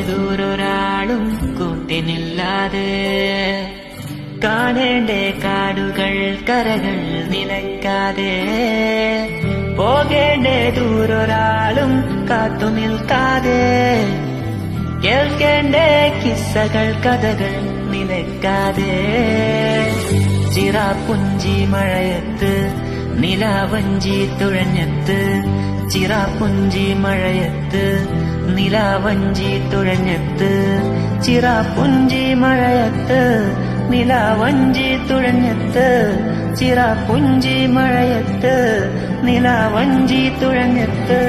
ദൂരൊരാളും കൂട്ടിനില്ലാതെ കാണേണ്ടേ കാടുകൾ കരകൾ നിലയ്ക്കാതെ പോകേണ്ടേ ദൂരൊരാളും കാത്തു നിൽക്കാതെ കേൾക്കേണ്ടേ കിസ്സകൾ കഥകൾ നിലയ്ക്കാതെ ചിറാപ്പുഞ്ചി മഴയത്ത് നിലാവഞ്ചി തുഴഞ്ഞത്ത് ചിറാപ്പുഞ്ചി മഴയത്ത് നിലാവഞ്ചി തുഴഞ്ഞത്ത് ചിറാപ്പുഞ്ചി മഴയത്ത് നിലാവഞ്ചി തുഴഞ്ഞത്ത് ചിറാപ്പുഞ്ചി മഴയത്ത് നിലാവഞ്ചി തുഴഞ്ഞത്ത്